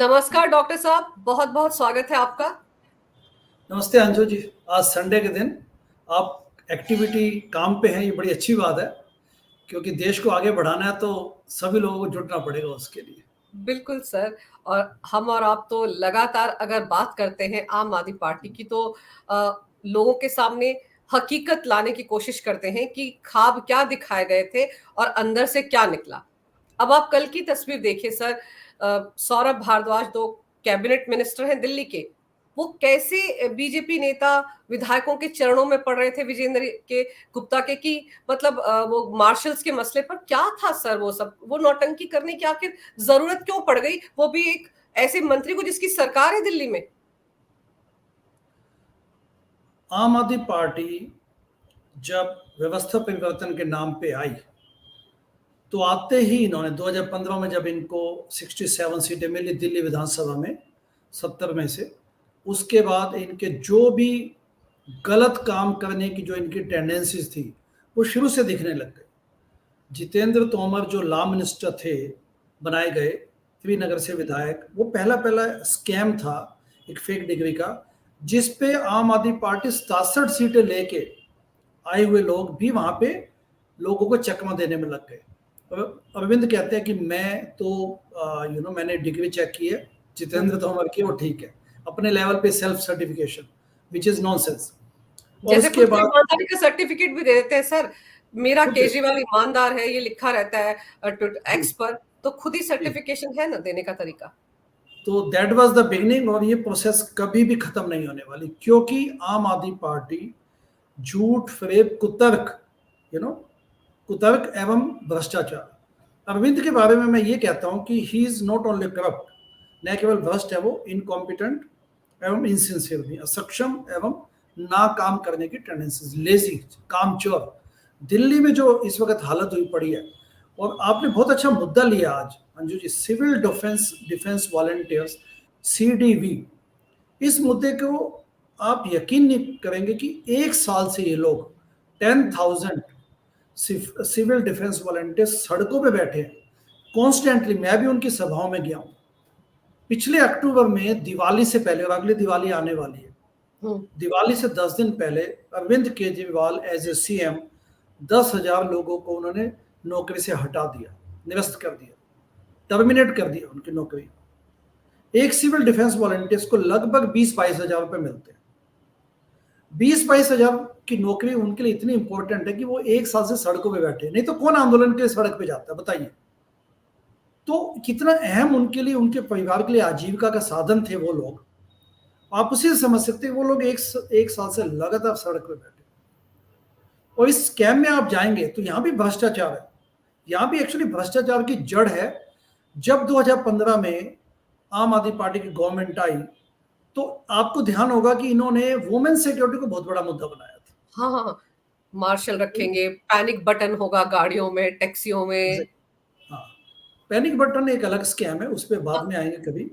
नमस्कार डॉक्टर साहब, बहुत बहुत स्वागत है आपका। नमस्ते अंजू जी। आज संडे के दिन आप एक्टिविटी काम पे हैं, ये बड़ी अच्छी बात है क्योंकि देश को आगे बढ़ाना है तो सभी लोगों को जुटना पड़ेगा उसके लिए। बिल्कुल सर। और हम और आप तो लगातार अगर बात करते हैं आम आदमी पार्टी की तो लोगों के सामने हकीकत लाने की कोशिश करते हैं कि ख्वाब क्या दिखाए गए थे और अंदर से क्या निकला। अब आप कल की तस्वीर देखिए सर। सौरभ भारद्वाज दो कैबिनेट मिनिस्टर हैं दिल्ली के, वो कैसे बीजेपी नेता विधायकों के चरणों में पड़ रहे थे, विजेंद्र के गुप्ता के, कि मतलब वो मार्शल्स के मसले पर क्या था सर, वो सब वो नौटंकी करने की आखिर जरूरत क्यों पड़ गई, वो भी एक ऐसे मंत्री को जिसकी सरकार है दिल्ली में। आम आदमी पार्टी जब व्यवस्था परिवर्तन के नाम पे आई तो आते ही इन्होंने 2015 में जब इनको 67 सीटें मिली दिल्ली विधानसभा में 70 में से, उसके बाद इनके जो भी गलत काम करने की जो इनकी टेंडेंसीज थी वो शुरू से दिखने लग गई। जितेंद्र तोमर जो लॉ मिनिस्टर थे, बनाए गए श्रीनगर से विधायक, वो पहला पहला स्कैम था एक फेक डिग्री का, जिस पे आम आदमी पार्टी 67 सीटें लेके आए हुए लोग भी वहां पे लोगों को चकमा देने में लग गए। अरविंद कहते हैं कि मैं तो मैंने डिग्री चेक की है, जितेंद्र तोमर की वो ठीक है अपने लेवल पे self certification, which is nonsense. और जैसे उसके खुद से बाद ईमानदारी का सर्टिफिकेट भी दे देते हैं सर, मेरा खुद केजरीवाल ईमानदार है, ये लिखा रहता है जी एक्स पर, तो खुद ही जी, सर्टिफिकेशन है ना देने का तरीका। तो दैट वाज द बिगनिंग। और ये प्रोसेस कभी भी खत्म नहीं होने वाली क्योंकि आम आदमी पार्टी झूठ, फरेब, कुतर्क, यू नो कुतर्क एवं भ्रष्टाचार। अरविंद के बारे में मैं ये कहता हूं कि he is not only corrupt, न केवल भ्रष्ट है वो, इनकॉम्पिटेंट एवं इनसिंसियर भी, असक्षम एवं ना काम करने की टेंडेंसी, लेजी, कामचोर। दिल्ली में जो इस वक्त हालत हुई पड़ी है, और आपने बहुत अच्छा मुद्दा लिया आज Anju ji, civil defence defence volunteers, सीडीवी। इस मुद्दे को आप यकीन नहीं करेंगे कि एक साल से ये लोग 10,000 सिविल डिफेंस वॉलंटियर्स सड़कों पे बैठे हैं कॉन्स्टेंटली। मैं भी उनकी सभाओं में गया हूँ। पिछले अक्टूबर में दिवाली से पहले, और अगली दिवाली आने वाली है, हम्म। दिवाली से 10 दिन पहले Arvind Kejriwal as a CM 10,000 लोगों को उन्होंने नौकरी से हटा दिया, निरस्त कर दिया, टर्मिनेट कर दिया उनकी नौकरी। एक सिविल डिफेंस वॉलंटियर्स को लगभग 20-22 हजार रुपए मिलते हैं। 20-22 हजार की नौकरी उनके लिए इतनी इंपॉर्टेंट है कि वो एक साल से सड़कों पे बैठे, नहीं तो कौन आंदोलन के लिए सड़क पे जाता है बताइए। तो कितना अहम उनके लिए, उनके परिवार के लिए आजीविका का साधन थे वो लोग। आप उसी से समझ सकते हैं वो लोग एक साल से लगातार सड़क पे बैठे। और इस स्कैम में आप जाएंगे तो यहां भी भ्रष्टाचार है। यहां भी एक्चुअली भ्रष्टाचार की जड़ है। जब 2015 में आम आदमी पार्टी की गवर्नमेंट आई तो आपको ध्यान होगा कि इन्होंने वुमेन सिक्योरिटी को बहुत बड़ा मुद्दा बनाया था। हाँ हाँ हाँ। मार्शल रखेंगे, पैनिक बटन होगा गाड़ियों में, टैक्सियों में। हाँ, पैनिक बटन एक अलग स्कैम है, उस पर बाद हाँ, में आएंगे कभी।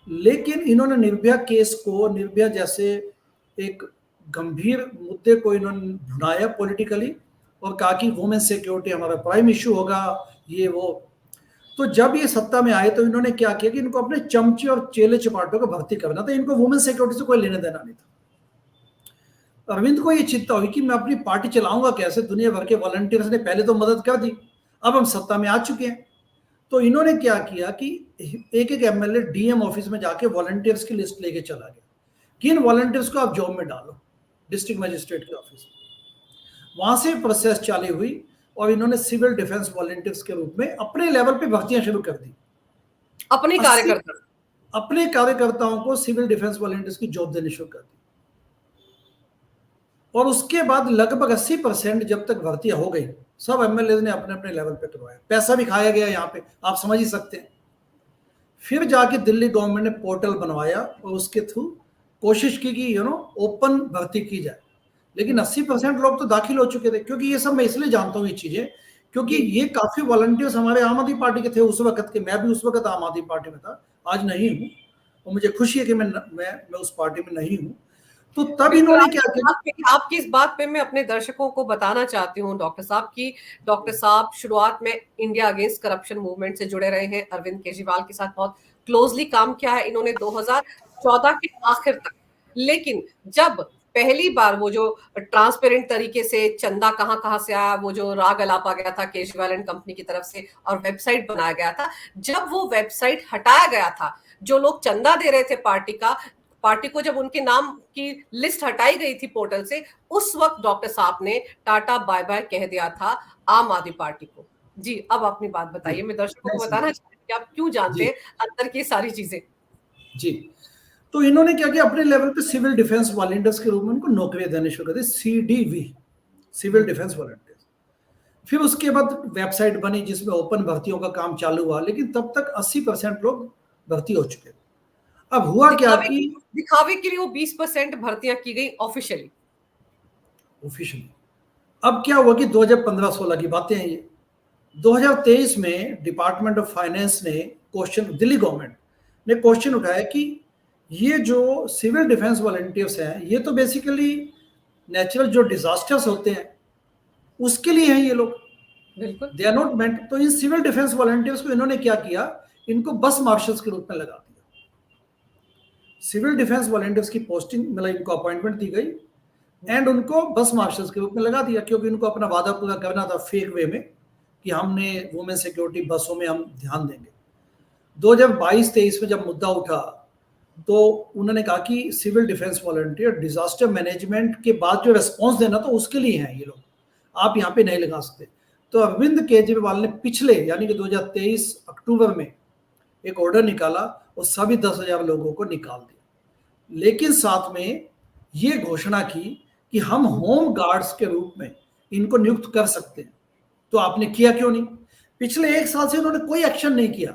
लेकिन इन्होंने निर्भया केस को, निर्भया जैसे एक गंभीर मुद्दे को इन्होंने भुनाया पॉलिटिकली, और कहा कि वुमेन सिक्योरिटी हमारा प्राइम इशू होगा, ये वो। तो जब ये सत्ता में आए तो इन्होंने क्या किया कि इनको अपने चमचे और चेले चपाटों को भर्ती करना था। इनको वुमेन सिक्योरिटी से कोई लेने देना नहीं था। अरविंद को ये चिंता हुई कि मैं अपनी पार्टी चलाऊंगा कैसे, दुनिया भर के वॉलंटियर्स ने पहले तो मदद कर दी, अब हम सत्ता में आ चुके हैं। तो इन्होंने क्या किया कि एक एक एमएलए डीएम ऑफिस में जाके वॉलंटियर्स की लिस्ट लेके चला गया कि इन वॉलंटियर्स को आप जॉब में डालो, डिस्ट्रिक्ट मजिस्ट्रेट के ऑफिस में। वहां से प्रोसेस चालू हुई और इन्होंने सिविल डिफेंस वॉलंटियर्स के रूप में अपने लेवल पे भर्तियां शुरू कर दी। अपने 80 कार्यकर्ता। अपने कार्यकर्ताओं को सिविल डिफेंस वॉलंटियर्स की जॉब देनी शुरू कर दी। और उसके बाद लगभग 80% जब तक भर्तियां हो गई, सब एमएलए ने अपने अपने लेवल पे करवाया, पैसा भी खाया गया यहाँ पे, आप समझ ही सकते हैं। फिर जाके दिल्ली गवर्नमेंट ने पोर्टल बनवाया और उसके थ्रू कोशिश की कि ओपन भर्ती की जाए। लेकिन 80% लोग तो दाखिल हो चुके थे। क्योंकि ये सब मैं इसलिए जानता हूँ ये चीजें, क्योंकि जी। ये काफी वॉलंटियर्स हमारे आम आदमी पार्टी के थे उस वक्त के। मैं भी उस वक्त आम आदमी पार्टी में था, आज नहीं हूँ, और मुझे खुशी है कि मैं उस पार्टी में नहीं हूँ। तो तब बिल्कुल, इन्होंने क्या किया। आपकी इस बात पे मैं अपने दर्शकों को बताना चाहती हूँ डॉक्टर साहब की, डॉक्टर साहब शुरुआत में इंडिया अगेंस्ट करप्शन मूवमेंट से जुड़े रहे हैं, अरविंद केजरीवाल के साथ बहुत क्लोजली काम किया है इन्होंने 2014 के आखिर तक। लेकिन जब पहली बार वो जो ट्रांसपेरेंट तरीके से चंदा कहां कहां से आया, वो जो राग अलापा गया था केजरीवाल एंड कंपनी की तरफ से और वेबसाइट बनाया गया था, जब वो वेबसाइट हटाया गया था, जो लोग चंदा दे रहे थे पार्टी को जब उनके नाम की लिस्ट हटाई गई थी पोर्टल से, उस वक्त डॉक्टर साहब ने टाटा बाय बाय कह दिया था आम आदमी पार्टी को। जी, अब अपनी बात बताइए। मैं दर्शकों को बताना चाहती हूँ कि आप क्यों जानते जी हैं अंदर की सारी चीजें। जी। तो इन्होंने क्या किया, अपने लेवल पे सिविल डिफेंस वॉलंटियर्स के रूप में उनको नौकरियां देने शुरू कर दी, CDV, सिविल डिफेंस वॉलंटियर्स। फिर उसके बाद वेबसाइट बनी जिसमें ओपन भर्तियों का काम चालू हुआ, लेकिन तब तक 80% लोग भर्ती हो चुके थे। अब हुआ क्या कि दिखावे के लिए वो 20% भर्तियां की गई ऑफिशियली। ऑफिशियली अब क्या हुआ कि 2015-16 की बातें हैं ये। 2023 में डिपार्टमेंट ऑफ फाइनेंस ने क्वेश्चन, दिल्ली गवर्नमेंट ने क्वेश्चन उठाया कि ये जो सिविल डिफेंस वॉलंटियर्स हैं, ये तो बेसिकली नेचुरल जो डिजास्टर्स होते हैं उसके लिए हैं ये लोग, बिल्कुल। They are not meant. तो इन सिविल डिफेंस वॉलंटियर्स को इन्होंने क्या किया, इनको बस मार्शल्स के रूप में लगा दिया। सिविल डिफेंस वॉलंटियर्स की पोस्टिंग, मतलब इनको अपॉइंटमेंट दी गई एंड उनको बस मार्शल्स के रूप में लगा दिया, क्योंकि उनको अपना वादा पूरा करना था फेक वे में कि हमने वुमेन सिक्योरिटी बसों में हम ध्यान देंगे। 2022-23 में जब मुद्दा उठा तो उन्होंने कहा कि civil defence volunteer disaster management के बाद जो रेस्पॉन्स देना था उसके लिए हैं ये लोग, आप यहाँ पे नहीं लगा सकते। तो अरविंद केजरीवाल ने पिछले यानी कि 2023 अक्टूबर में एक ऑर्डर निकाला और सभी 10,000 लोगों को निकाल दिया, लेकिन साथ में ये घोषणा की कि हम होम गार्ड्स के रूप में इनको नियुक्त कर सकते हैं। तो आपने किया क्यों नहीं? पिछले 1 साल से उन्होंने कोई एक्शन नहीं किया।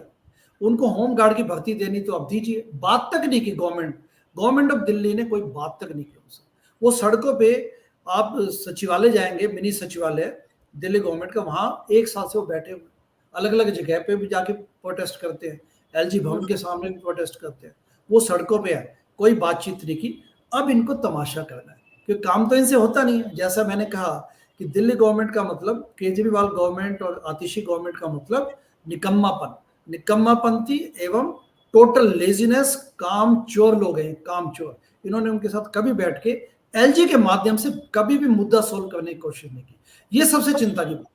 उनको होम गार्ड की भर्ती देनी तो अब दीजिए, बात तक नहीं की गवर्नमेंट ऑफ दिल्ली ने कोई बात तक नहीं की उनसे। वो सड़कों पे, आप सचिवालय जाएंगे, मिनी सचिवालय दिल्ली गवर्नमेंट का, वहां 1 साल से वो बैठे हुए, अलग अलग जगह पे भी जाके प्रोटेस्ट करते हैं, LG भवन के सामने भी प्रोटेस्ट करते हैं, वो सड़कों पे है, कोई बातचीत नहीं की। अब इनको तमाशा करना है क्योंकि काम तो इनसे होता नहीं है। जैसा मैंने कहा कि दिल्ली गवर्नमेंट का मतलब, केजरीवाल गवर्नमेंट और आतिशी गवर्नमेंट का मतलब निकम्मापन, निकम्मापंथी एवं टोटल लेजीनेस, काम चोर लोग हैं, काम चोर। इन्होंने उनके साथ कभी बैठ के LG के माध्यम से कभी भी मुद्दा सोल्व करने की कोशिश नहीं की। ये सबसे चिंता की बात है।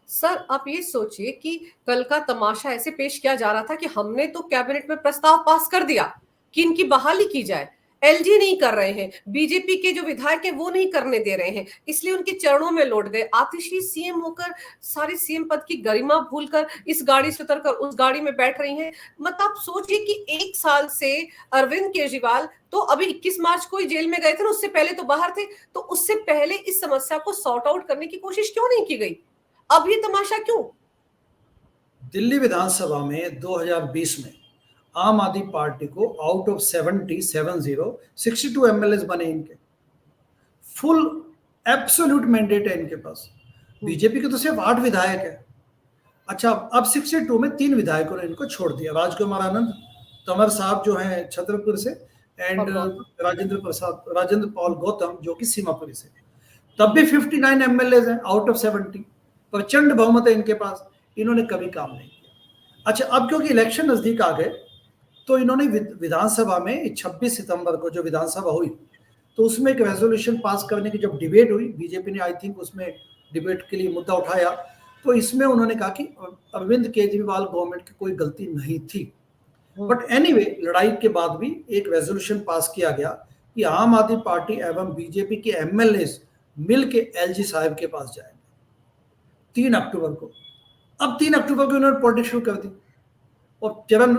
सर, आप ये सोचिए कि कल का तमाशा ऐसे पेश किया जा रहा था कि हमने तो कैबिनेट में प्रस्ताव पास कर दिया कि इनकी बहाली की जाए, LG नहीं कर रहे हैं, बीजेपी के जो विधायक हैं वो नहीं करने दे रहे हैं, इसलिए उनके चरणों में लौट गए। आतिशी सीएम होकर सारी सीएम पद की गरिमा भूलकर इस गाड़ी से उतरकर उस गाड़ी में बैठ रही हैं। मतलब आप सोचिए कि 1 साल से अरविंद केजरीवाल तो अभी 21 मार्च को ही जेल में गए थे ना, उससे पहले तो बाहर थे, तो उससे पहले इस समस्या को सॉर्ट आउट करने की कोशिश क्यों नहीं की गई? अब ये तमाशा क्यों? दिल्ली विधानसभा में 2020 में आम आदमी पार्टी को आउट ऑफ 62 MLAs बने इनके, फुल एब्सोल्यूट मैंडेट है इनके पास। बीजेपी के तो सिर्फ 8 विधायक है। अच्छा, अब 62 में 3 विधायकों ने इनको छोड़ दिया, राजकुमार आनंद, तंवर साहब जो हैं छतरपुर से, एंड राजेंद्र पाल गौतम जो कि सीमापुरी से। तब भी 59 MLAs हैं आउट ऑफ 70, प्रचंड बहुमत है इनके पास, इन्होंने कभी काम नहीं किया। अच्छा, अब क्योंकि इलेक्शन नजदीक आ गए तो इन्होंने विधानसभा में 26 सितंबर को जो विधानसभा हुई तो उसमें एक रेजोल्यूशन पास करने की जब डिबेट हुई, बीजेपी ने आई थिंक उसमें डिबेट के लिए मुद्दा उठाया, तो इसमें उन्होंने कहा कि अरविंद केजरीवाल गवर्नमेंट की कोई गलती नहीं थी। बट एनीवे, लड़ाई के बाद भी एक रेजोल्यूशन पास किया गया कि आम आदमी पार्टी एवं बीजेपी के MLAs मिल के LG साहब के पास जाएंगे 3 अक्टूबर को। अब 3 अक्टूबर को उन्होंने पॉलिटिक्स शुरू कर दी और चरण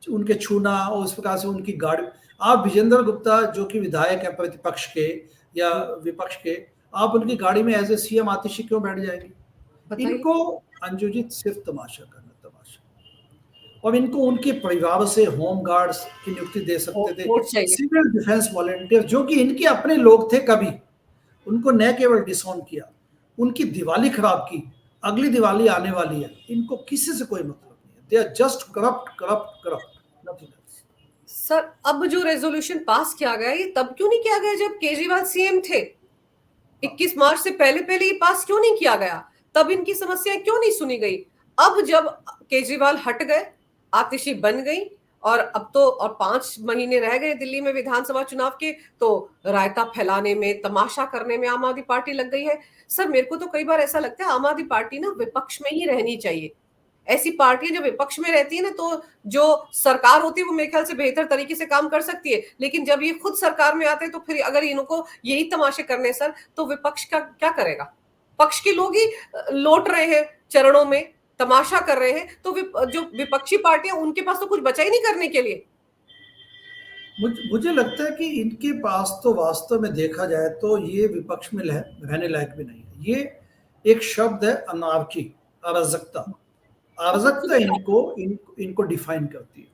उनके छूना और इस प्रकार से उनकी गाड़ी। आप विजेंद्र गुप्ता जो कि विधायक है प्रतिपक्ष के या विपक्ष के, आप उनकी गाड़ी में एज ए CM आतिशी क्यों बैठ जाएंगे? इनको अंजू जी सिर्फ तमाशा करना, तमाशा। और इनको उनके परिवार से होम गार्ड्स की नियुक्ति दे सकते थे, सिविल डिफेंस वॉलंटियर जो कि इनके अपने लोग थे, कभी उनको न केवल डिसऑन किया, उनकी दिवाली खराब की। अगली दिवाली आने वाली है, इनको किसी से कोई मतलब नहीं है, they are just corrupt, nothing else. Sir, अब जो रेजोल्यूशन पास किया गया ये तब क्यों नहीं किया गया जब केजरीवाल CM थे? 21 मार्च से पहले ये पास क्यों नहीं किया गया? तब इनकी समस्याएं क्यों नहीं सुनी गई? अब जब केजरीवाल हट गए, आतिशी बन गई और अब तो और 5 महीने रह गए दिल्ली में विधानसभा चुनाव के, तो रायता फैलाने में, तमाशा करने में आम आदमी पार्टी लग गई है। सर मेरे को तो कई बार ऐसा लगता है आम आदमी पार्टी ना विपक्ष में ही रहनी चाहिए। ऐसी पार्टियां जो विपक्ष में रहती है ना, तो जो सरकार होती है वो मेरे ख्याल से बेहतर तरीके से काम कर सकती है, लेकिन जब ये खुद सरकार में आते हैं तो फिर अगर इनको यही तमाशे करने सर, तो विपक्ष का क्या करेगा? पक्ष के लोग ही लौट रहे हैं चरणों में, तमाशा कर रहे हैं, तो जो विपक्षी पार्टियां उनके पास तो कुछ बचा ही नहीं करने के लिए। मुझे लगता है कि इनके पास तो वास्तव में देखा जाए तो ये विपक्ष में रहने लायक भी नहीं है। ये एक शब्द है अनार्की, अराजकता। अराजकता इनको डिफाइन करती है।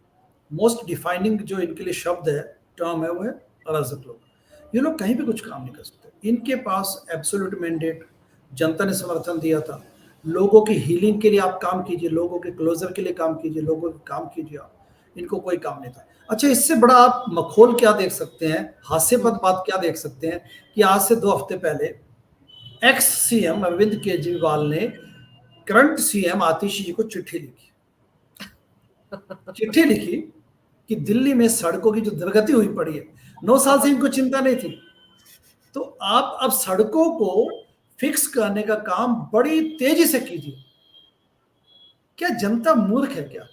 मोस्ट डिफाइनिंग जो इनके लिए शब्द है, टर्म है, वो है अराजक लोग। ये लोग कहीं भी कुछ काम नहीं कर सकते। इनके पास एब्सोल्यूट मैंडेट, जनता ने समर्थन दिया था। लोगों की हीलिंग के लिए आप काम कीजिए, लोगों के क्लोजर के लिए काम कीजिए, लोगों के काम कीजिए आप। इनको कोई काम नहीं था। अच्छा, इससे बड़ा आप मखौल क्या देख सकते हैं, हास्यपद बात क्या देख सकते हैं कि आज से 2 हफ्ते पहले एक्स सीएम अरविंद केजरीवाल ने करंट सीएम आतिशी जी को चिट्ठी लिखी कि दिल्ली में सड़कों की जो दुर्गति हुई पड़ी है, 9 साल से इनको चिंता नहीं थी, तो आप अब सड़कों को फिक्स करने का काम बड़ी तेजी से कीजिए। क्या जनता मूर्ख है क्या?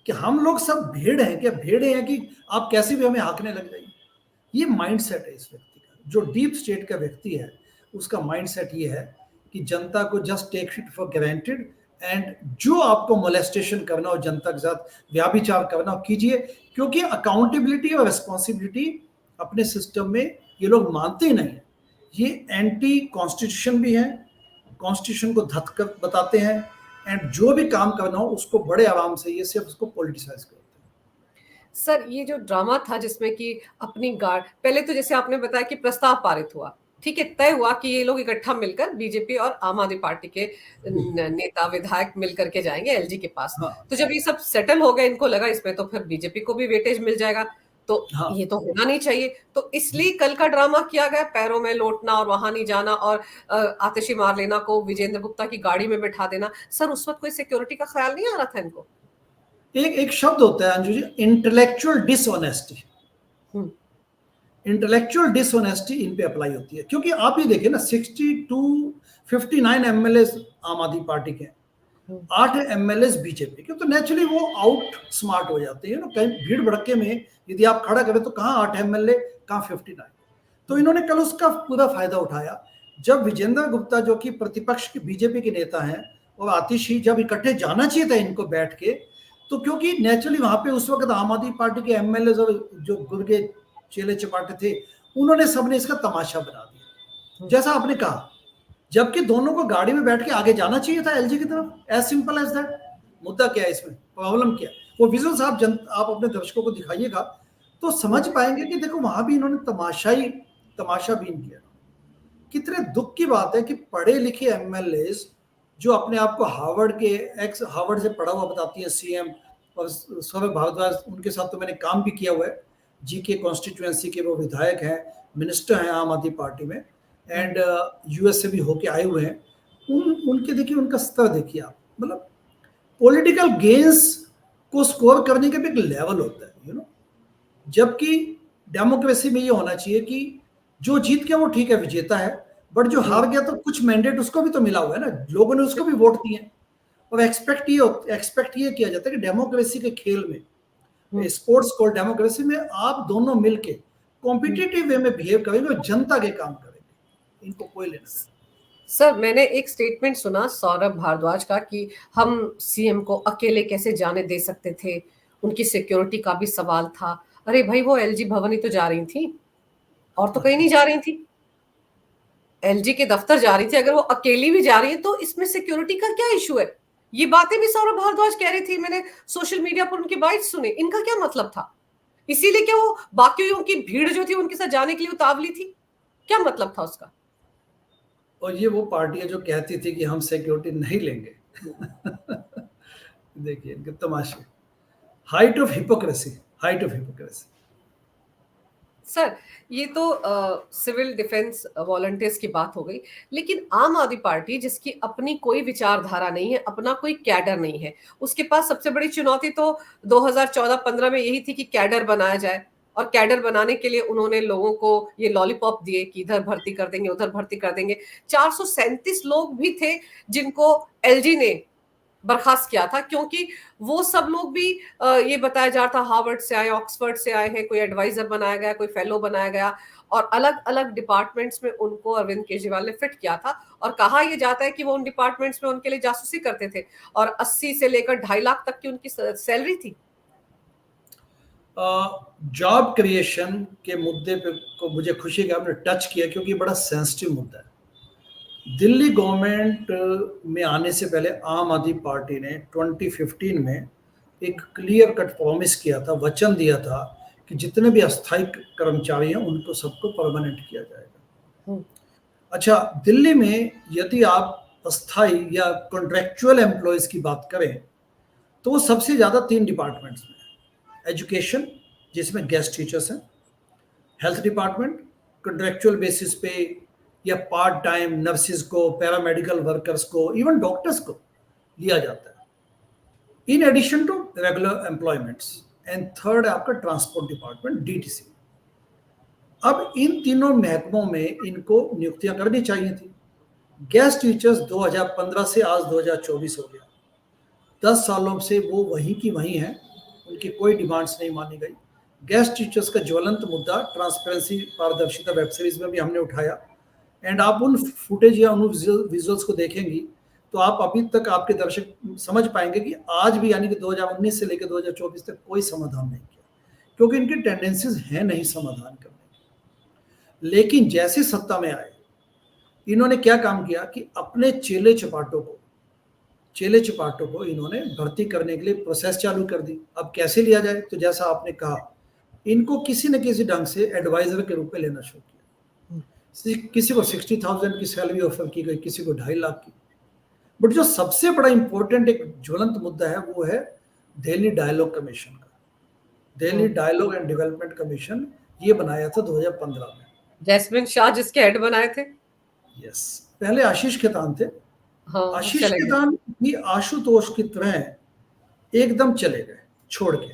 कि हम लोग सब भेड़ हैं क्या? भेड़े हैं कि आप कैसे भी हमें हाँकने लग जाइए? ये माइंडसेट है इस व्यक्ति का। जो डीप स्टेट का व्यक्ति है उसका माइंडसेट ये है कि जनता को just take it for granted, and जो आपको मोलेस्टेशन करना हो, जनता के साथ व्याभिचार करना हो, कीजिए, क्योंकि अकाउंटेबिलिटी और रिस्पॉन्सिबिलिटी अपने सिस्टम में ये लोग मानते ही नहीं है। ये एंटी कॉन्स्टिट्यूशन भी है, कॉन्स्टिट्यूशन को धक्का बताते हैं, एंड जो भी काम करना हो उसको बड़े आराम से ये सिर्फ उसको पॉलिटिसाइज करते हैं। सर ये जो ड्रामा था जिसमें कि अपनी गार्ड, पहले तो जैसे आपने बताया कि प्रस्ताव पारित हुआ, ठीक है, तय हुआ कि ये लोग इकट्ठा मिलकर बीजेपी और आम आदमी पार्टी के नेता विधायक मिलकर के जाएंगे एलजी के पास। हाँ, तो जब ये सब सेटल हो गया, इनको लगा इसमें तो फिर बीजेपी को भी वेटेज मिल जाएगा, तो हाँ। ये तो होना नहीं चाहिए, तो इसलिए कल का ड्रामा किया गया, पैरों में लौटना और वहां नहीं जाना और आतिशी मार लेना को विजेंद्र गुप्ता की गाड़ी में बैठा देना। सर उस वक्त कोई सिक्योरिटी का ख्याल नहीं आ रहा था इनको? एक शब्द होता है Anju ji, intellectual dishonesty. Intellectual dishonesty इन पे अप्लाई होती है, क्योंकि आप ये देखिए ना, 59 एमएलए आम आदमी पार्टी के, 8 एमएलए बीजेपी के, तो नेचुरली वो आउट स्मार्ट हो जाते हैं ना। कहीं भीड़ भड़के में यदि आप खड़ा करें तो कहाँ 8 एमएलए, कहाँ 59। तो इन्होंने कल उसका पूरा फायदा उठाया। जब विजेंद्र गुप्ता जो कि प्रतिपक्ष के बीजेपी के नेता हैं और आतिशी जब इकट्ठे जाना चाहिए था इनको बैठ के, तो क्योंकि नेचुरली वहां पे उस वक्त आम आदमी पार्टी के एमएलए और जो गुर्गे चेले चपाटे थे, उन्होंने सबने इसका तमाशा बना दिया, जैसा आपने कहा। जबकि दोनों को गाड़ी में बैठ के आगे जाना चाहिए था एलजी की तरफ, एज सिंपल एज दैट। मुद्दा क्या है इसमें, प्रॉब्लम क्या है? वो विजुअल्स आप अपने दर्शकों को दिखाइएगा तो समझ पाएंगे कि देखो वहां भी इन्होंने तमाशा बीन किया। कितने दुख की बात है कि पढ़े लिखे एमएलए जो अपने आप को हार्वर्ड से पढ़ा हुआ बताती है, सीएम और सौरभ भारद्वाज, उनके साथ तो मैंने काम भी किया हुआ है, जीके कॉन्स्टिट्यूएंसी के वो विधायक हैं, मिनिस्टर हैं आम आदमी पार्टी में, एंड यूएस से भी होके आए हुए हैं। उनके देखिए, उनका स्तर देखिए आप, मतलब पॉलिटिकल गेन्स को स्कोर करने का भी एक लेवल होता है, जबकि डेमोक्रेसी में ये होना चाहिए कि जो जीत गया वो ठीक है, विजेता है, बट जो हार गया तो कुछ मैंडेट उसको भी तो मिला हुआ है ना, लोगों ने उसको भी वोट दिए। और एक्सपेक्ट ये किया जाता है कि डेमोक्रेसी के खेल में, स्पोर्ट्स कॉल डेमोक्रेसी में, आप दोनों मिलके कॉम्पिटिटिव वे में बिहेव करेंगे और जनता के काम करेंगे, इनको कोई लेना। सर मैंने एक स्टेटमेंट सुना सौरभ भारद्वाज का कि हम सीएम को अकेले कैसे जाने दे सकते थे, उनकी सिक्योरिटी का भी सवाल था। अरे भाई वो एलजी भवन ही तो जा रही थी, और तो कहीं नहीं जा रही थी, एलजी के दफ्तर जा रही थी। अगर वो अकेली भी जा रही है तो इसमें सिक्योरिटी का क्या इशू है? ये बातें भी सौरभ भारद्वाज कह रही थी, मैंने सोशल मीडिया पर उनकी बाइट सुनी। इनका क्या मतलब था? इसीलिए क्या वो बाकियों की भीड़ जो थी उनके साथ जाने के लिए उतावली थी? क्या मतलब था उसका? और ये वो पार्टियां जो कहती थी कि हम सिक्योरिटी नहीं लेंगे। देखिए इनके तमाशे, हाइट ऑफ हिपोक्रेसी। सर, ये तो सिविल डिफेंस वॉलंटियर्स की बात हो गई, लेकिन आम आदमी पार्टी जिसकी अपनी कोई विचारधारा नहीं है, अपना कोई कैडर नहीं है, उसके पास सबसे बड़ी चुनौती तो 2014-15 में यही थी कि कैडर बनाया जाए। और कैडर बनाने के लिए उन्होंने लोगों को ये लॉलीपॉप दिए कि इधर भर्ती कर देंगे, उधर भर्ती कर देंगे। 437 लोग भी थे जिनको एलजी ने बर्खास्त किया था, क्योंकि वो सब लोग भी ये बताया जा रहा था हार्वर्ड से आए, ऑक्सफोर्ड से आए हैं, कोई एडवाइजर बनाया गया, कोई फेलो बनाया गया, और अलग अलग डिपार्टमेंट्स में उनको अरविंद केजरीवाल ने फिट किया था। और कहा यह जाता है कि वो उन डिपार्टमेंट्स में उनके लिए जासूसी करते थे, और 80 से लेकर 2.5 लाख तक की उनकी सैलरी थी। जॉब क्रिएशन के मुद्दे पे को मुझे खुशी है कि आपने टच किया, क्योंकि बड़ा सेंसिटिव मुद्दा है। दिल्ली गवर्नमेंट में आने से पहले आम आदमी पार्टी ने 2015 में एक क्लियर कट प्रॉमिस किया था, वचन दिया था कि जितने भी अस्थायी कर्मचारी हैं उनको सबको परमानेंट किया जाएगा। अच्छा, दिल्ली में यदि आप अस्थायी या कॉन्ट्रेक्चुअल एम्प्लॉयज की बात करें तो वो सबसे ज़्यादा 3 डिपार्टमेंट्स में है। एजुकेशन, जिसमें गेस्ट टीचर्स हैं, हेल्थ डिपार्टमेंट कॉन्ट्रेक्चुअल बेसिस पे या पार्ट टाइम नर्सिस को, पैरामेडिकल वर्कर्स को, इवन डॉक्टर्स को लिया जाता है in addition to regular employments. And third है आपका ट्रांसपोर्ट डिपार्टमेंट, डीटीसी। अब इन तीनों महकमों में इनको नियुक्तियां करनी चाहिए थी। गेस्ट टीचर्स 2015 से आज 2024 हो गया, 10 सालों से वो वहीं की वहीं हैं, उनकी कोई डिमांड्स नहीं मानी गई। गेस्ट टीचर्स का ज्वलंत मुद्दा ट्रांसपेरेंसी पारदर्शिता वेब सीरीज में भी हमने उठाया, एंड आप उन फुटेज या उन विजुअल्स को देखेंगी तो आप अभी तक आपके दर्शक समझ पाएंगे कि आज भी, यानी कि 2019 से लेकर 2024 तक कोई समाधान नहीं किया, क्योंकि इनकी टेंडेंसीज हैं नहीं समाधान करने की। लेकिन जैसे सत्ता में आए, इन्होंने क्या काम किया कि अपने चेले चपाटों को इन्होंने भर्ती करने के लिए प्रोसेस चालू कर दी। अब कैसे लिया जाए, तो जैसा आपने कहा, इनको किसी न किसी ढंग से एडवाइजर के रूप में लेना शुरू किया। किसी को 60,000 की सैलरी ऑफर की गई, किसी को 2.5 लाख की। बट जो सबसे बड़ा इंपॉर्टेंट एक ज्वलंत मुद्दा है वो है दिल्ली डायलॉग कमीशन का। Delhi dialogue and development commission ये बनाया था 2015 में। जैस्मिन शाह जिसके हेड बनाए थे। यस, पहले आशीष खेतान थे। हाँ, आशीष खेतान भी आशुतोष की तरह एकदम चले गए छोड़ के,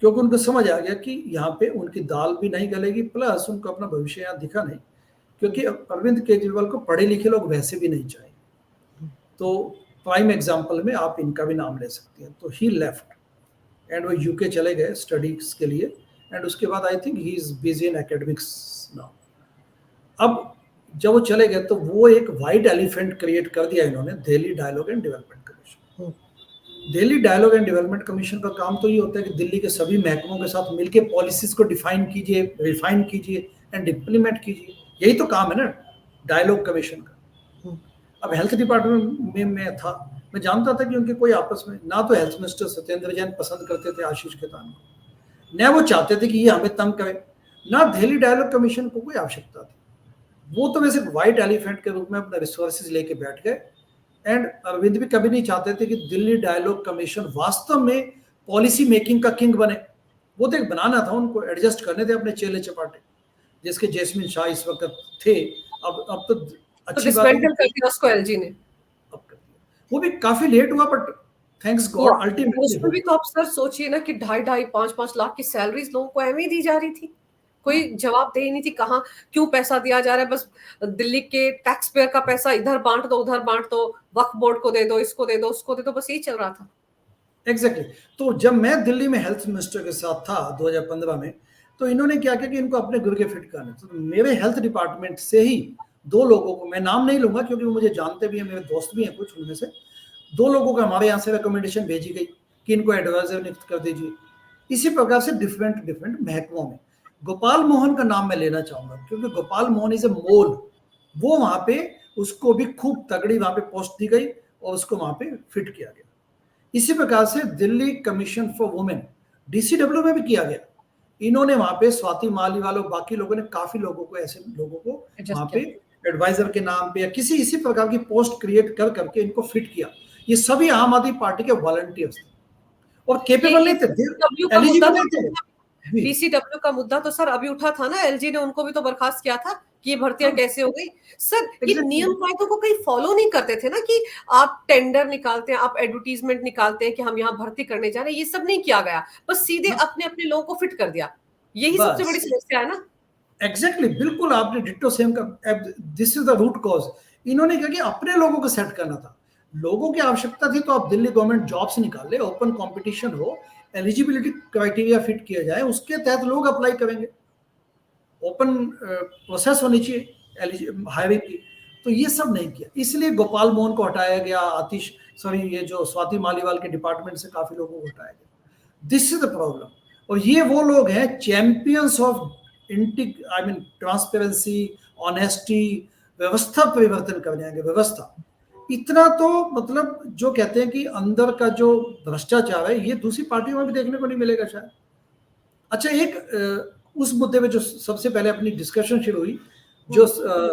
क्योंकि उनको समझ आ गया कि यहाँ पे उनकी दाल भी नहीं गलेगी, प्लस उनको अपना भविष्य यहाँ दिखा नहीं, क्योंकि अरविंद केजरीवाल को पढ़े लिखे लोग वैसे भी नहीं चाहिए। तो प्राइम एग्जाम्पल में आप इनका भी नाम ले सकते हैं। तो ही लेफ्ट एंड वो यूके चले गए स्टडीज के लिए, एंड उसके बाद I think he is busy in academics now. अब जब वो चले गए तो वो एक वाइट एलिफेंट क्रिएट कर दिया इन्होंने, Delhi dialogue and development commission. Delhi dialogue and development commission का काम तो ये होता है कि दिल्ली के सभी महकमों के साथ मिलकर पॉलिसीज को डिफाइन कीजिए, रिफाइन कीजिए एंड इम्प्लीमेंट कीजिए। यही तो काम है ना डायलॉग कमीशन का। अब हेल्थ डिपार्टमेंट में मैं था, मैं जानता था कि उनके कोई आपस में ना तो हेल्थ मिनिस्टर सत्येंद्र जैन पसंद करते थे आशीष खेतान को, न वो चाहते थे कि ये हमें तंग करे, ना दिल्ली डायलॉग कमीशन को कोई आवश्यकता थी। वो तो वैसे व्हाइट एलिफेंट के रूप में अपने रिसोर्सेज लेके बैठ गए। एंड अरविंद भी कभी नहीं चाहते थे कि दिल्ली डायलॉग कमीशन वास्तव में पॉलिसी मेकिंग का किंग बने। वो तो एक बनाना था, उनको एडजस्ट करने थे अपने चेले चपाटे, जिसके जैस्मिन शाह इस वक्त थे। अब तो अच्छी बात है कर दिया उसको एलजी ने, अब कर दिया। वो भी काफी लेट हुआ, बट थैंक्स गॉड अल्टीमेटली। उसमें भी तो आप सर सोचिए ना कि 2.5-5 लाख की सैलरीज लोगों को एवं ही दी जा रही थी, कोई जवाब दे ही नहीं थी कहाँ क्यों पैसा दिया जा रहा है। बस दिल्ली के टैक्स पेयर का पैसा इधर बांट दो, उधर बांट दो, वक्फ बोर्ड को दे दो, इसको दे दो, उसको दे दो, बस यही चल रहा था। एग्जैक्टली। तो जब मैं दिल्ली में हेल्थ मिनिस्टर के साथ था 2015 में, तो इन्होंने क्या किया कि इनको अपने गुर्गे फिट करने, तो मेरे हेल्थ डिपार्टमेंट से ही 2 लोगों को, मैं नाम नहीं लूंगा क्योंकि वो मुझे जानते भी हैं, मेरे दोस्त भी हैं कुछ, उनमें से 2 लोगों को हमारे यहाँ से रिकमेंडेशन भेजी गई कि इनको एडवाइजर नियुक्त कर दीजिए। इसी प्रकार से डिफरेंट महकमों में गोपाल मोहन का नाम मैं लेना चाहूंगा, क्योंकि गोपाल मोहन इज ए मोल। वो वहां पे उसको भी खूब तगड़ी वहां पे पोस्ट दी गई और उसको वहां पे फिट किया गया। इसी प्रकार से Delhi commission for women DCW में भी किया गया। इन्होंने वहां पे स्वाति मालीवाल और बाकी लोगों ने काफी लोगों को, ऐसे लोगों को वहां पे एडवाइजर के नाम पे या किसी इसी प्रकार की पोस्ट क्रिएट कर करके इनको फिट किया। ये सभी आम आदमी पार्टी के वॉलंटियर्स थे और केपेबल नहीं थे, एलिजिबल नहीं थे। जी पीसीडब्ल्यू का मुद्दा तो सर अभी उठा था ना, एलजी ने उनको भी तो बर्खास्त किया था कि ये भर्तियां हाँ कैसे हो गई। सर ये एग्जैक्टली। नियम कायदों को कहीं फॉलो नहीं करते थे ना, कि आप टेंडर निकालते हैं, आप एडवर्टीजमेंट निकालते हैं कि हम यहाँ भर्ती करने जा रहे हैं, ये सब नहीं किया गया, बस सीधे हाँ अपने अपने लोगों को फिट कर दिया। यही सबसे बड़ी बस समस्या है ना। एग्जैक्टली बिल्कुल आपने डिट्टो सेम का। This is the root cause. इन्होंने क्या किया, अपने लोगों को सेट करना था। लोगों की आवश्यकता थी तो आप दिल्ली गवर्नमेंट जॉब्स निकाल ले, ओपन कंपटीशन हो, एलिजिबिलिटी क्राइटेरिया फिट किया जाए, उसके तहत लोग अप्लाई करेंगे। ओपन प्रोसेस होनी चाहिए हायरिंग की। तो ये सब नहीं किया, इसलिए गोपाल मोहन को हटाया गया, आतिश सॉरी ये जो स्वाति मालीवाल के डिपार्टमेंट से काफी लोगों को हटाया गया। This is the problem. और ये वो लोग हैं चैंपियंस ऑफ इंटिक आई मीन ट्रांसपेरेंसी, ऑनेस्टी, व्यवस्था परिवर्तन करने आएंगे। व्यवस्था इतना तो मतलब जो कहते हैं कि अंदर का जो भ्रष्टाचार है ये दूसरी पार्टियों में भी देखने को नहीं मिलेगा शायद। अच्छा एक उस मुद्दे में जो सबसे पहले अपनी डिस्कशन शुरू हुई, जो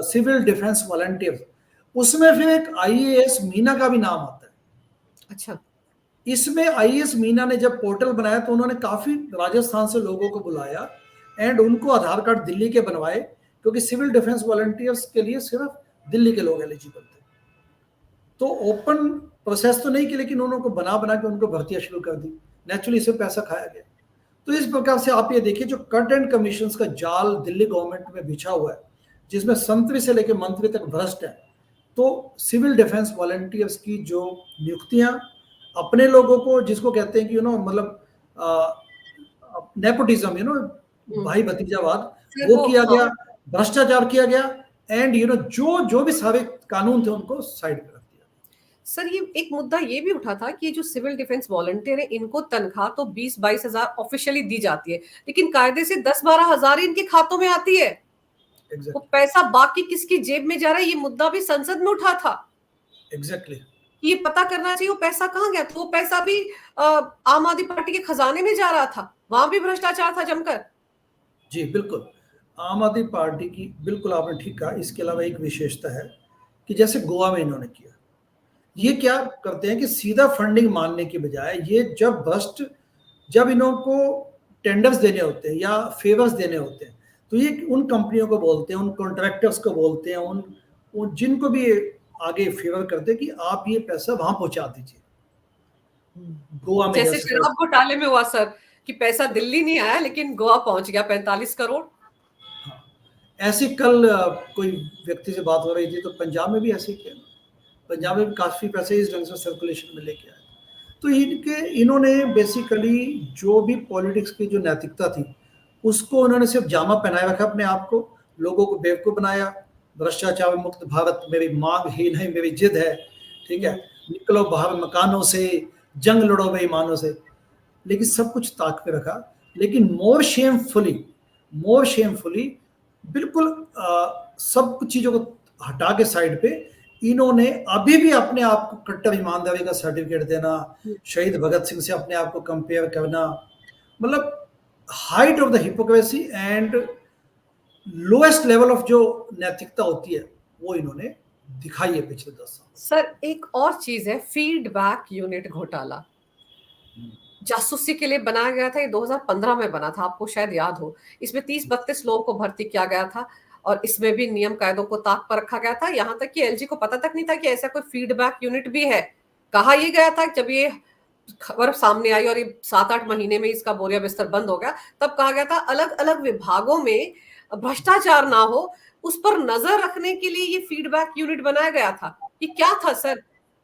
सिविल डिफेंस वॉलंटियर्स, उसमें फिर एक आईएएस मीना का भी नाम आता है। अच्छा। इसमें आईएएस मीना ने जब पोर्टल बनाया तो उन्होंने काफी राजस्थान से लोगों को बुलाया एंड उनको आधार कार्ड दिल्ली के बनवाए, क्योंकि सिविल डिफेंस वॉलंटियर्स के लिए सिर्फ दिल्ली के लोग एलिजिबल थे। तो ओपन प्रोसेस तो नहीं की, लेकिन उन्होंने बना बना के उनको भर्तियां शुरू कर दी। नेचुरली इससे पैसा खाया गया। तो इस प्रकार से आप ये देखिए जो कट एंड कमीशन का जाल दिल्ली गवर्नमेंट में बिछा हुआ है, जिसमें संतरी से लेकर मंत्री तक भ्रष्ट है। तो सिविल डिफेंस वॉलंटियर्स की जो नियुक्तियां अपने लोगों को, जिसको कहते हैं कि मतलब नेपोटिज्म, भाई भतीजावाद, फिर वो वो, किया हाँ। गया, भ्रष्टाचार किया गया एंड जो जो भी सारे कानून थे उनको साइड पे रख दिया। सर ये एक मुद्दा ये भी उठा था कि जो सिविल डिफेंस वॉलंटियर है इनको तनख्वाह तो 20-22 हजार ऑफिशियली दी जाती है, लेकिन कायदे से 10-12 हजार ही इनके खातों में आती है। वो एग्जैक्टली पैसा बाकी किसकी जेब में जा रहा है, ये मुद्दा भी संसद में उठा था। एग्जैक्टली ये पता करना चाहिए वो पैसा कहाँ गया। तो वो पैसा भी आम आदमी पार्टी के खजाने में जा रहा था, वहां भी भ्रष्टाचार था जमकर। जी बिल्कुल। आम आदमी पार्टी की बिल्कुल आपने ठीक कहा। इसके अलावा एक विशेषता है कि जैसे गोवा में इन्होंने किया, ये क्या करते हैं कि सीधा फंडिंग मानने के बजाय ये जब इन्हों को टेंडर्स देने होते हैं या फेवर्स देने होते हैं, तो ये उन कंपनियों को बोलते हैं, उन कॉन्ट्रैक्टर्स को बोलते हैं, उन जिनको भी आगे फेवर करते हैं कि आप ये पैसा वहां पहुंचा दीजिए। गोवा में जैसे जैसे शराब घोटाले में हुआ सर, कि पैसा दिल्ली नहीं आया लेकिन गोवा पहुंच गया 45 करोड़। ऐसे कल कोई व्यक्ति से बात हो रही थी तो पंजाब में भी ऐसे किया। पंजाब में भी काफी पैसे इस ढंग से सर्कुलेशन में लेके आए। तो इन्होंने बेसिकली जो भी पॉलिटिक्स की जो नैतिकता थी उसको उन्होंने सिर्फ जामा पहनाए रखा अपने आप को, लोगों को बेवकूफ बनाया। भ्रष्टाचार मुक्त भारत मेरी मांग ही नहीं मेरी जिद है, ठीक है, निकलो बाहर मकानों से, जंग लड़ो बेईमानों से, लेकिन सब कुछ ताक पे रखा। लेकिन मोर शेमफुली बिल्कुल सब कुछ चीजों को हटा के साइड पे इन्होंने अभी भी अपने आप को कट्टर ईमानदारी का सर्टिफिकेट देना, शहीद भगत सिंह से अपने आप को कंपेयर करना, मतलब height of the hypocrisy and lowest level of जो नैतिकता होती है वो इन्होंने दिखाई है पिछले 10 साल। सर एक और चीज है, फीडबैक यूनिट घोटाला जासूसी के लिए बनाया गया था। ये 2015 में बना था, आपको शायद याद हो। इसमें 30-32 लोगों को भर्ती किया गया था और इसमें भी नियम कायदों को ताक पर रखा गया था। यहाँ तक कि एलजी को पता तक नहीं था कि ऐसा कोई फीडबैक यूनिट भी है। कहा यह गया था जब ये खबर सामने आई और ये 7-8 महीने में इसका बोरिया बिस्तर बंद हो गया, तब कहा गया था अलग अलग विभागों में भ्रष्टाचार ना हो उस पर नजर रखने के लिए ये फीडबैक यूनिट बनाया गया था। ये क्या था सर?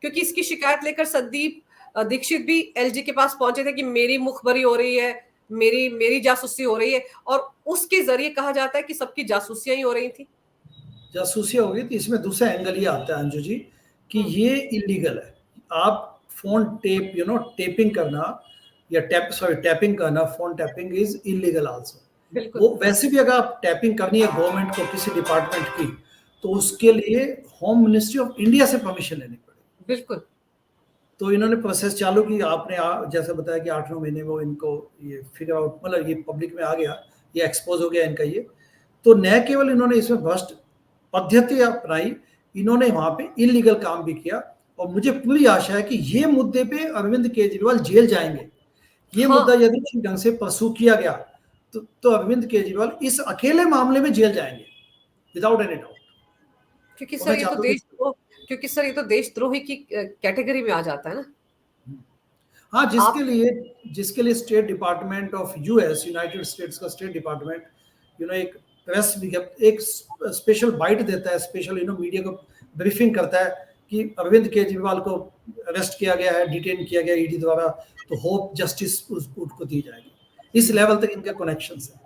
क्योंकि इसकी शिकायत लेकर संदीप दीक्षित भी एलजी के पास पहुंचे थे कि मेरी मुखबरी हो रही है, मेरी जासूसी हो रही है, और उसके जरिए कहा जाता है कि सबकी जासूसियां ही हो रही थी। जासूसियां हो गई थी। इसमें दूसरा एंगल ये आता है अंजू जी कि ये इलीगल है। आप फोन टेपिंग करना या टैपिंग करना, phone tapping is illegal also. वो वैसे भी अगर आप टैपिंग करनी है गवर्नमेंट को किसी डिपार्टमेंट की, तो उसके लिए होम मिनिस्ट्री ऑफ इंडिया से परमिशन लेनी पड़ेगी। बिल्कुल। तो इन्होंने प्रोसेस चालू की। आपने जैसे बताया कि 8-9 महीने में इनको ये फिगर आउट, मतलब ये पब्लिक में आ गया, ये एक्सपोज हो गया इनका ये। तो न केवल इन्होंने इसमें भ्रष्ट पद्धति अपनाई, इन्होंने वहां पे इलीगल काम भी किया। और मुझे पूरी आशा है कि ये मुद्दे पे अरविंद केजरीवाल जेल जाएंगे। ये मुद्दा यदि ठीक ढंग से परसू किया गया तो अरविंद केजरीवाल इस अकेले मामले में जेल जाएंगे विदाउट एनी डाउट। क्योंकि सर ये तो देशद्रोह, क्योंकि सर ये तो देशद्रोही की कैटेगरी में आ जाता है ना। हाँ, जिसके लिए state department of US, United states का स्टेट डिपार्टमेंट एक प्रेस विज्ञप्ति, एक स्पेशल बाइट देता है, स्पेशल मीडिया को ब्रीफिंग करता है कि अरविंद केजरीवाल को अरेस्ट किया गया है, डिटेन किया गया ईडी द्वारा, तो होप जस्टिस उसको दी जाएगी। इस लेवल तक इनके कनेक्शंस हैं।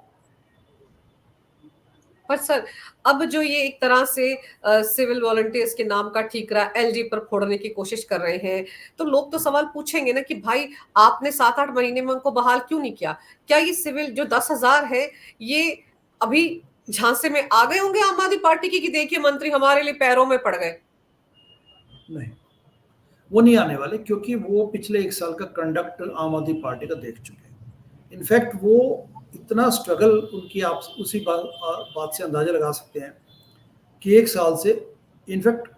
पर सर अब जो ये एक तरह से सिविल वॉलंटियर्स के नाम का ठीकरा एलजी पर फोड़ने की कोशिश कर रहे हैं, तो लोग तो सवाल पूछेंगे ना कि भाई आपने 7-8 महीने में उनको बहाल क्यों नहीं किया? क्या ये सिविल जो 10,000 है ये अभी झांसे में आ गए होंगे आम आदमी पार्टी की कि देखिए मंत्री हमारे लिए पैरों में पड़ गए? नहीं, वो नहीं आने वाले, क्योंकि वो पिछले 1 साल का कंडक्ट आम आदमी पार्टी का देख चुके हैं। इनफैक्ट वो इतना स्ट्रगल उनकी, आप उसी बात से अंदाजा लगा सकते हैं कि 1 साल से, इनफैक्ट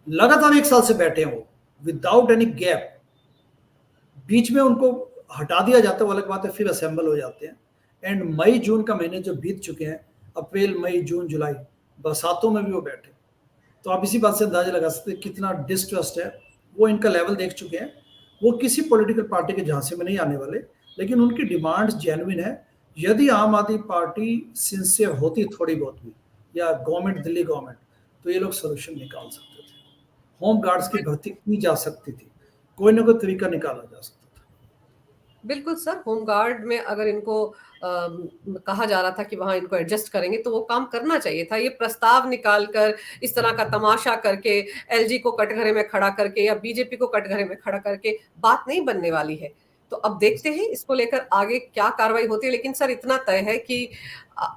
लगातार 1 साल से बैठे हैं वो विदाउट एनी गैप। बीच में उनको हटा दिया जाता है वो अलग बात है, फिर असेंबल हो जाते हैं। एंड मई जून का महीने जो बीत चुके हैं, अप्रैल मई जून जुलाई, बरसातों में भी वो बैठे, तो आप इसी बात से अंदाजा लगा सकते हैं कितना डिस्ट्रस्ट है। वो इनका लेवल देख चुके हैं। वो किसी पॉलिटिकल पार्टी के झांसे में नहीं आने वाले, लेकिन उनकी डिमांड्स जेन्युइन है। यदि आम आदमी पार्टी सिंसियर होती थोड़ी बहुत भी, या गवर्नमेंट, दिल्ली गवर्नमेंट, तो ये लोग सोल्यूशन निकाल सकते थे। होम गार्ड्स की भर्ती की जा सकती थी, कोई ना कोई तरीका निकाला जा सकता था। बिल्कुल सर, होमगार्ड में अगर इनको कहा जा रहा था कि वहां इनको एडजस्ट करेंगे तो वो काम करना चाहिए था। ये प्रस्ताव निकालकर इस तरह का तमाशा करके एलजी को कटघरे में खड़ा करके या बीजेपी को कटघरे में खड़ा करके बात नहीं बनने वाली है। तो अब देखते हैं इसको लेकर आगे क्या कार्रवाई होती है। लेकिन सर इतना तय है कि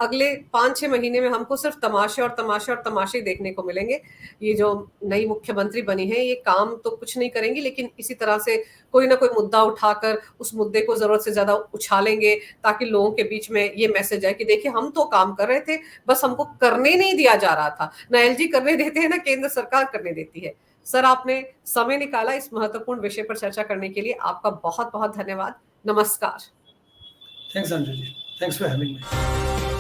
अगले 5-6 महीने में हमको सिर्फ तमाशे और तमाशे और तमाशे देखने को मिलेंगे। ये जो नई मुख्यमंत्री बनी है ये काम तो कुछ नहीं करेंगी, लेकिन इसी तरह से कोई ना कोई मुद्दा उठाकर उस मुद्दे को जरूरत से ज्यादा उछालेंगे ताकि लोगों के बीच में ये मैसेज आए कि देखिए हम तो काम कर रहे थे, बस हमको करने नहीं दिया जा रहा था। ना एलजी करने देते हैं ना केंद्र सरकार करने देती है। सर आपने समय निकाला इस महत्वपूर्ण विषय पर चर्चा करने के लिए, आपका बहुत बहुत धन्यवाद। नमस्कार। Thanks Anju ji, thanks for having me.